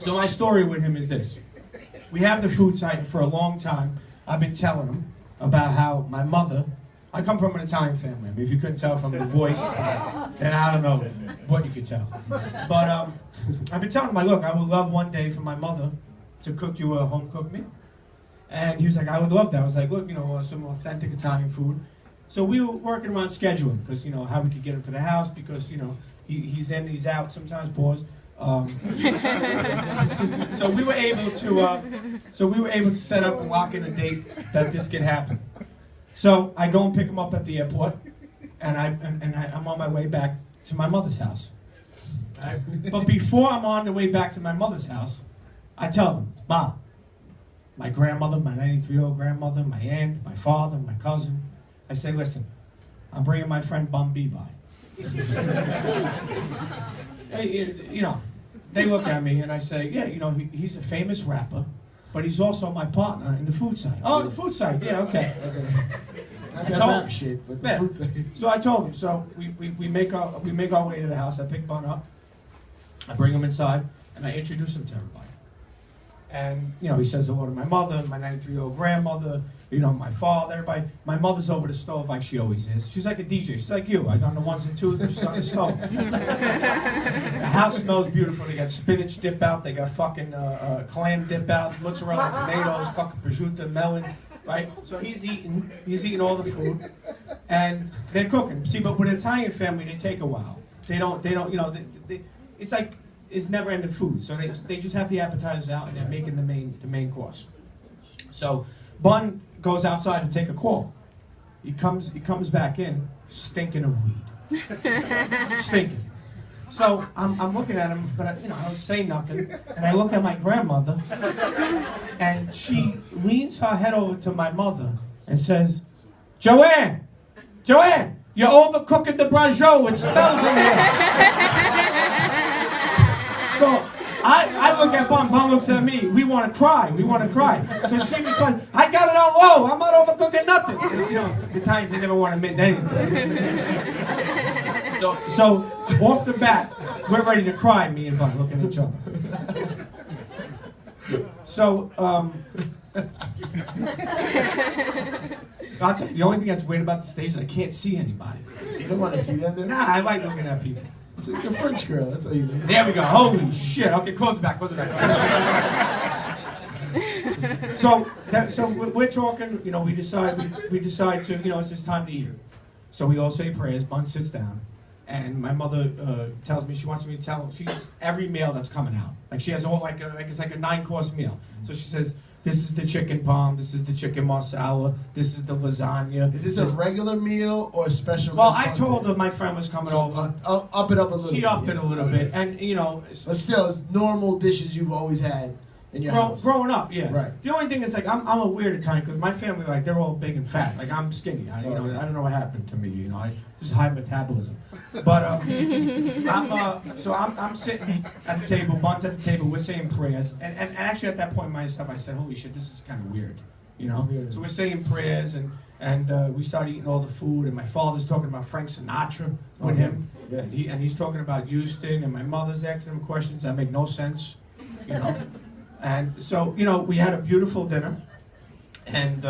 So my story with him is this. We have the food site for a long time. I've been telling him about how my mother, I come from an Italian family. I mean, if you couldn't tell from the voice, then I don't know what you could tell. But I've been telling him, look, I would love one day for my mother to cook you a home-cooked meal. And he was like, I would love that. I was like, look, some authentic Italian food. So we were working around scheduling, because, how we could get him to the house, because, he's in, he's out, sometimes pause. So we were able to set up and lock in a date that this could happen. So I go and pick him up at the airport, and I'm on my way back to my mother's house. Right? But before I'm on the way back to my mother's house, I tell them, Ma, my grandmother, my 93-year-old grandmother, my aunt, my father, my cousin, I say, listen, I'm bringing my friend Bun B by. They look at me and I say, yeah, he's a famous rapper, but he's also my partner in the food site. Oh, the food site, yeah, okay. Not that rap shit, but the food site. So I told him, so we make our way to the house. I pick Bun up, I bring him inside, and I introduce him to everybody. And, he says hello to my mother, my 93-year-old grandmother, my father, everybody. My mother's over the stove like she always is. She's like a DJ. She's like you. Like on the ones and twos, but she's on the stove. The house smells beautiful. They got spinach dip out. They got fucking clam dip out, mozzarella, tomatoes, fucking prosciutto, melon, right? So he's eating all the food, and they're cooking. See, but with an Italian family, they take a while. They don't, it's like, it's never-ending food. So they just have the appetizers out, and they're making the main course. So Bun goes outside to take a call. He comes back in, stinking of weed. Stinking. So I'm looking at him, but I don't say nothing. And I look at my grandmother, and she leans her head over to my mother and says, Joanne, you're overcooking the brajot. It smells in here. So I look at Bun looks at me. We want to cry. So she was like, I got it on low. I'm not overcooking nothing. Because, the Italians, they never want to admit anything. So off the bat, we're ready to cry, me and Bun looking at each other. So, I'll tell you, the only thing that's weird about the stage is I can't see anybody. You don't want to see them there? Nah, I like looking at people. It's like the French girl, that's all you need. There we go. Holy shit. Okay, close it back. So we're talking, we decide to, it's just time to eat. So we all say prayers. Bun sits down, and my mother tells me she wants me to tell every meal that's coming out. Like she has all it's like a 9-course meal. So she says, this is the chicken parm, this is the chicken marsala, this is the lasagna. Is this a regular meal or a special? Well, I told her my friend was coming over. Up it up a little bit. She upped it a little bit, and but still, it's normal dishes you've always had in your house. Growing up, yeah. Right. The only thing is, I'm a weird Italian, because my family, they're all big and fat. Like, I'm skinny. I don't know what happened to me, I just high metabolism. But, I'm sitting at the table, Bun's at the table, we're saying prayers, and actually at that point myself, I said, holy shit, this is kind of weird, Yeah. So we're saying prayers, and we start eating all the food, and my father's talking about Frank Sinatra with him, yeah. and he's talking about Houston, and my mother's asking him questions that make no sense, And so, we had a beautiful dinner, and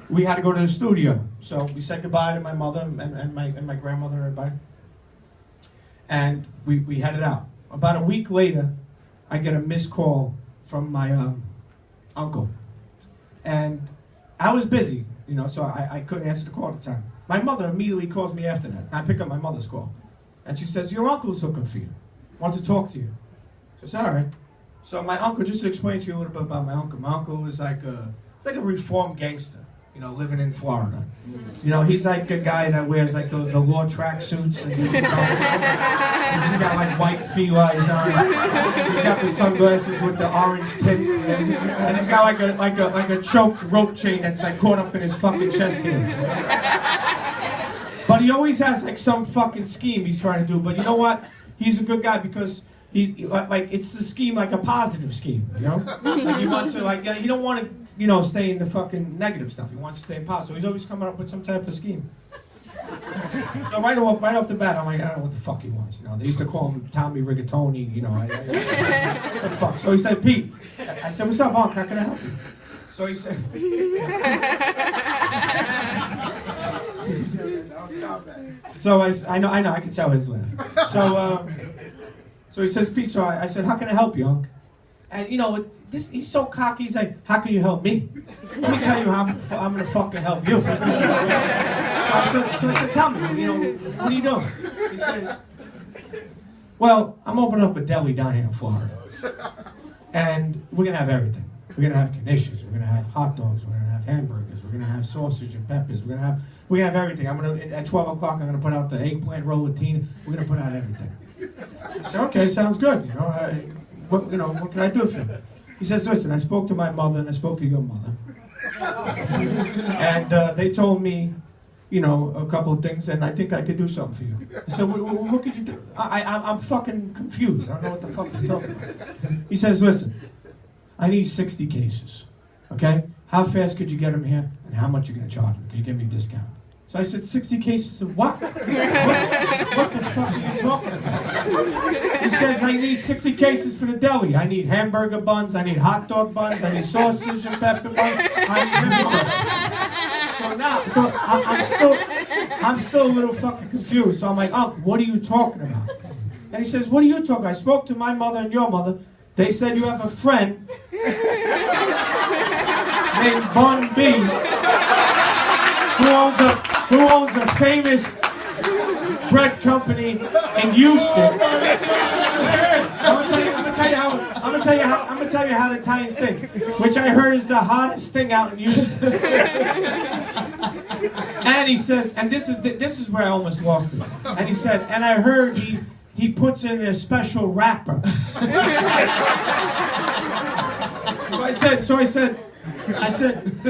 we had to go to the studio. So we said goodbye to my mother and my grandmother and everybody, and we headed out. About a week later, I get a missed call from my uncle, and I was busy, so I couldn't answer the call at the time. My mother immediately calls me after that. I pick up my mother's call, and she says, your uncle's looking for you, wants to talk to you. So I said, all right. So my uncle, just to explain to you a little bit about my uncle is like a reformed gangster, living in Florida. He's like a guy that wears like the velour tracksuits and he's got like white felines on. He's got the sunglasses with the orange tint, and he's got like a choked rope chain that's like caught up in his fucking chest hairs. But he always has like some fucking scheme he's trying to do. But you know what? He's a good guy because it's the scheme, like a positive scheme, Like he wants to, he don't want to, stay in the fucking negative stuff. He wants to stay positive. So he's always coming up with some type of scheme. So right off the bat, I'm like, I don't know what the fuck he wants. You know, they used to call him Tommy Rigatoni. You know, what the fuck? So he said, Pete. I said, what's up, Unc? How can I help you? So he said. So I know, I can tell his laugh. So he says, Pete. So I said, how can I help you, Unc? And you know, he's so cocky. He's like, how can you help me? Let me tell you how I'm gonna fucking help you. So I said, tell me, you know, what are you doing? He says, well, I'm opening up a deli down here in Florida, and we're gonna have everything. We're gonna have knishes. We're gonna have hot dogs. We're gonna have hamburgers. We're gonna have sausage and peppers. We're gonna have everything. At 12 o'clock. I'm gonna put out the eggplant rollatine. We're gonna put out everything. I said, okay, sounds good. You know, what can I do for you? He says, listen, I spoke to my mother and I spoke to your mother. And they told me, you know, a couple of things, and I think I could do something for you. I said, what could you do? I'm fucking confused. I don't know what the fuck he's talking about. He says, listen, I need 60 cases, okay? How fast could you get them here, and how much are you going to charge me? Can you give me a discount? So I said, 60 cases of what? What the fuck are you talking about? He says, I need 60 cases for the deli. I need hamburger buns, I need hot dog buns, I need sausage and pepper buns, I need everything. So I'm still a little fucking confused. So I'm like, Uncle, what are you talking about? And he says, what are you talking about? I spoke to my mother and your mother. They said you have a friend named Bun B who owns a famous bread company in Houston. I'm gonna tell you how the Italians think, which I heard is the hottest thing out in Houston. And he says, and this is where I almost lost it. And he said, and I heard he puts in a special wrapper. So I said,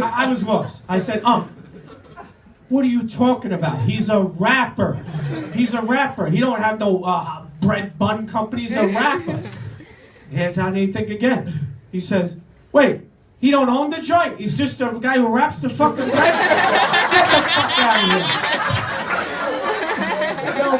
I was lost. I said, what are you talking about? He's a rapper. He's a rapper. He don't have no bread bun company. He's a rapper. Here's how they think again. He says, wait, he don't own the joint. He's just a guy who raps the fucking bread? Get the fuck out of here. Yo,